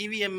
EVM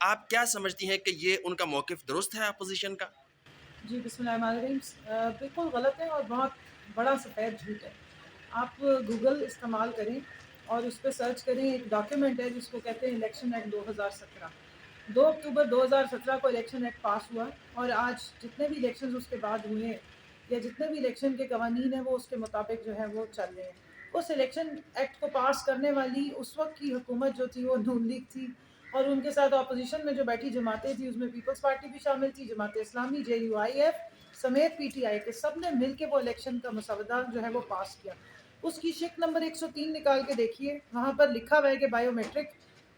آپ کیا سمجھتی ہیں کہ یہ ان کا موقف درست ہے اپوزیشن کا؟ جی بسم اللہ الرحمن الرحیم، بالکل غلط ہے اور بہت بڑا سفید جھوٹ ہے. آپ گوگل استعمال کریں اور اس پہ سرچ کریں، ایک ڈاکیومنٹ ہے جس کو کہتے ہیں الیکشن ایکٹ 2017. 2 اکتوبر 2017 کو الیکشن ایکٹ پاس ہوا اور آج جتنے بھی الیکشنز اس کے بعد ہوئے ہیں یا جتنے بھی الیکشن کے قوانین ہیں وہ اس کے مطابق جو ہے وہ چل رہے ہیں. اس الیکشن ایکٹ کو پاس کرنے والی اس وقت کی حکومت جو تھی وہ نون لیگ تھی، اور ان کے ساتھ اپوزیشن میں جو بیٹھی جماعتیں تھیں اس میں پیپلز پارٹی بھی شامل تھی، جماعت اسلامی، JUIF سمیت PTI کے سب نے مل کے وہ الیکشن کا مسودہ جو ہے وہ پاس کیا. اس کی شک نمبر 103 نکال کے دیکھیے، وہاں پر لکھا ہوا ہے کہ بائیو میٹرک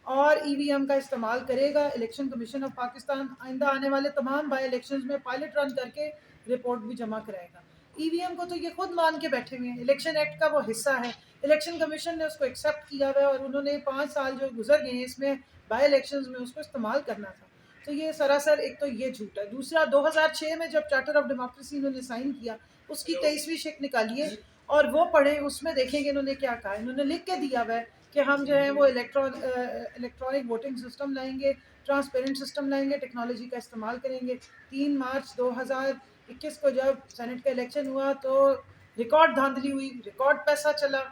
اور EVM کا استعمال کرے گا. الیکشن کمیشن آف پاکستان آئندہ آنے والے تمام بائی الیکشنز میں پائلٹ رن کر کے رپورٹ بھی جمع کرائے گا. EVM کو تو یہ خود مان کے بیٹھے ہوئے ہیں، الیکشن ایکٹ کا وہ حصہ ہے. الیکشن کمیشن نے اس کو ایکسیپٹ کیا ہوا ہے اور انہوں نے 5 سال جو گزر گئے ہیں اس میں بائی الیکشنز میں اس کو استعمال کرنا تھا. تو یہ سراسر ایک تو یہ جھوٹ ہے. دوسرا، 2006 میں جب چارٹر آف ڈیموکریسی انہوں نے سائن کیا، اس کی 23ویں شک نکالیے اور وہ پڑھیں، اس میں دیکھیں گے انہوں نے کیا کہا. انہوں نے لکھ کے دیا ہوا ہے کہ ہم جو ہے وہ الیکٹرانک ووٹنگ سسٹم لائیں گے، ٹرانسپیرنٹ سسٹم لائیں گے، ٹیکنالوجی کا استعمال کریں گے. 3 مارچ 2021 کو جب سینٹ کا الیکشن ہوا تو ریکارڈ دھاندلی ہوئی، ریکارڈ پیسہ چلا،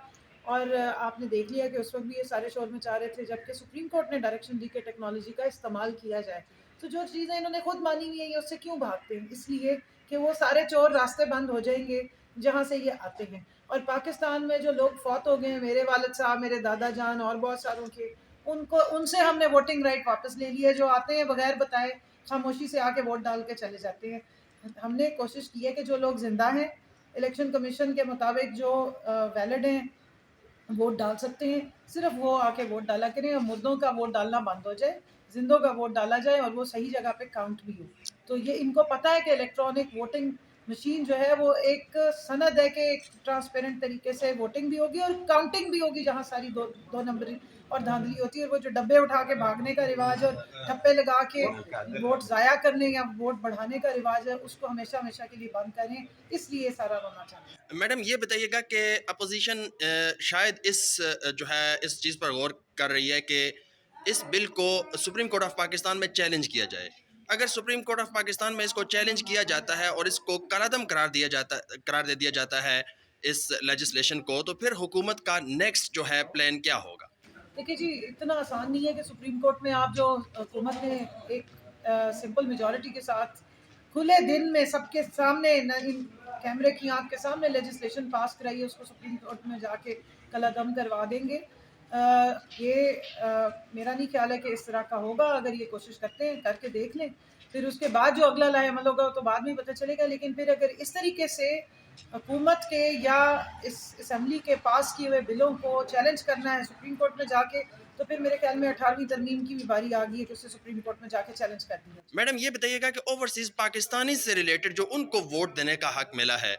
اور آپ نے دیکھ لیا کہ اس وقت بھی یہ سارے شور مچا رہے تھے، جبکہ سپریم کورٹ نے ڈائریکشن دی کہ ٹیکنالوجی کا استعمال کیا جائے. تو جو چیزیں انہوں نے خود مانی ہوئی ہیں یہ اس سے کیوں بھاگتے ہیں؟ اس لیے کہ وہ سارے چور راستے بند ہو جائیں گے جہاں سے یہ آتے ہیں. اور پاکستان میں جو لوگ فوت ہو گئے ہیں، میرے والد صاحب، میرے دادا جان اور بہت ساروں کے، ان سے ہم نے ووٹنگ رائٹ واپس لے لی ہے. جو آتے ہیں بغیر بتائے خاموشی سے آ کے ووٹ ڈال کے چلے جاتے ہیں. ہم نے کوشش کی ہے کہ جو لوگ زندہ ہیں، الیکشن کمیشن کے مطابق جو ویلڈ ہیں، ووٹ ڈال سکتے ہیں، صرف وہ آ کے ووٹ ڈالا کریں اور مردوں کا ووٹ ڈالنا بند ہو جائے، زندوں کا ووٹ ڈالا جائے اور وہ صحیح جگہ پہ کاؤنٹ بھی ہو. تو یہ ان کو پتہ ہے کہ الیکٹرانک ووٹنگ مشین جو ہے وہ ایک سند ہے کہ ایک ٹرانسپیرنٹ طریقے سے ووٹنگ بھی ہوگی اور کاؤنٹنگ بھی ہوگی، جہاں ساری دو نمبری اور دھاندلی ہوتی ہے. اور وہ جو ڈبے اٹھا کے بھاگنے کا رواج اور ٹھپے لگا کے ووٹ ضائع کرنے یا ووٹ بڑھانے کا رواج ہے، اس کو ہمیشہ ہمیشہ کے لیے بند کریں. اس لیے سارا رونا چاہتے ہیں. میڈم یہ بتائیے گا کہ اپوزیشن شاید اس جو ہے اس چیز پر غور کر رہی ہے کہ اس بل کو سپریم کورٹ آف پاکستان میں چیلنج کیا جائے. اگر سپریم کورٹ آف پاکستان میں اس کو چیلنج کیا جاتا ہے اور اس کو کالعدم قرار دے دیا جاتا ہے اس لیجسلیشن کو، تو پھر حکومت کا نیکسٹ جو ہے پلان کیا ہوگا؟ دیکھیے جی، اتنا آسان نہیں ہے کہ سپریم کورٹ میں آپ جو حکومت نے ایک سمپل میجورٹی کے ساتھ کھلے دن میں سب کے سامنے کیمرے کی آنکھ کے سامنے لیجسلیشن پاس کرائی ہے، اس کو سپریم کورٹ میں جا کے کالعدم کروا دیں گے. میرا نہیں خیال ہے کہ اس طرح کا ہوگا. اگر یہ کوشش کرتے ہیں، کر کے دیکھ لیں، پھر اس کے بعد جو اگلا لائے عمل ہوگا تو بعد میں پتہ چلے گا. لیکن پھر اگر اس طریقے سے حکومت کے یا اس اسمبلی کے پاس کیے ہوئے بلوں کو چیلنج کرنا ہے سپریم کورٹ میں جا کے، تو پھر میرے خیال میں 18ویں ترمیم کی بھی باری آ گئی ہے کہ اسے سپریم کورٹ میں جا کے چیلنج کر دیا. میڈم یہ بتائیے گا کہ اوورسیز پاکستانی سے ریلیٹڈ جو ان کو ووٹ دینے کا حق ملا ہے،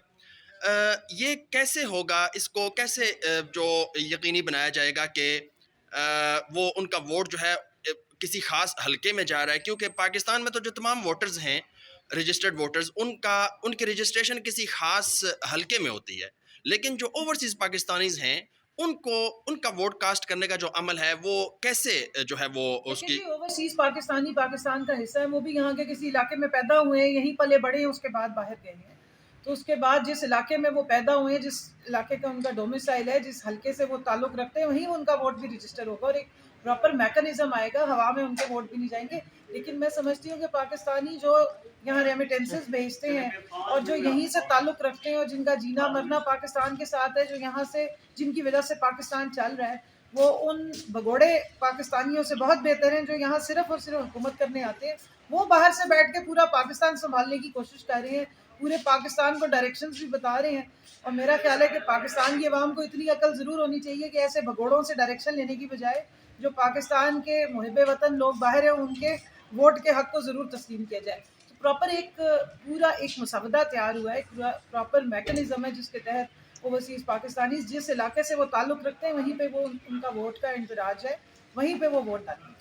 یہ کیسے ہوگا؟ اس کو کیسے جو یقینی بنایا جائے گا کہ وہ ان کا ووٹ جو ہے کسی خاص حلقے میں جا رہا ہے؟ کیونکہ پاکستان میں تو جو تمام ووٹرز ہیں، رجسٹرڈ ووٹرز، ان کی رجسٹریشن کسی خاص حلقے میں ہوتی ہے، لیکن جو اوورسیز پاکستانیز ہیں ان کا ووٹ کاسٹ کرنے کا جو عمل ہے وہ کیسے جو ہے وہ اس کی اوورسیز پاکستانی پاکستان کا حصہ ہے، وہ بھی یہاں کے کسی علاقے میں پیدا ہوئے ہیں، یہیں پلے بڑے ہیں، اس کے بعد باہر گئے ہیں. تو اس کے بعد جس علاقے میں وہ پیدا ہوئے ہیں، جس علاقے کا ان کا ڈومیسائل ہے، جس حلقے سے وہ تعلق رکھتے ہیں، وہیں ان کا ووٹ بھی رجسٹر ہوگا اور ایک پراپر میکانزم آئے گا. ہوا میں ان کے ووٹ بھی نہیں جائیں گے. لیکن میں سمجھتی ہوں کہ پاکستانی جو یہاں ریمیٹنسز بھیجتے ہیں اور جو یہیں سے تعلق رکھتے ہیں اور جن کا جینا مرنا پاکستان کے ساتھ ہے، جو یہاں سے جن کی وجہ سے پاکستان چل رہا ہے، وہ ان بھگوڑے پاکستانیوں سے بہت بہتر ہیں جو یہاں صرف اور صرف حکومت کرنے آتے ہیں. وہ باہر سے بیٹھ کے پورا پاکستان سنبھالنے کی کوشش کر رہے ہیں، پورے پاکستان کو ڈائریکشنز بھی بتا رہے ہیں. اور میرا خیال ہے کہ پاکستان کی عوام کو اتنی عقل ضرور ہونی چاہیے کہ ایسے بھگوڑوں سے ڈائریکشن لینے کی بجائے جو پاکستان کے محب وطن لوگ باہر ہیں ان کے ووٹ کے حق کو ضرور تسلیم کیا جائے. تو پراپر پورا ایک مسودہ تیار ہوا ہے، ایک پراپر میکانزم ہے جس کے تحت اوورسیز پاکستانی جس علاقے سے وہ تعلق رکھتے ہیں وہیں پہ وہ ان کا ووٹ کا اندراج ہے، وہیں پہ وہ ووٹ ڈالیں.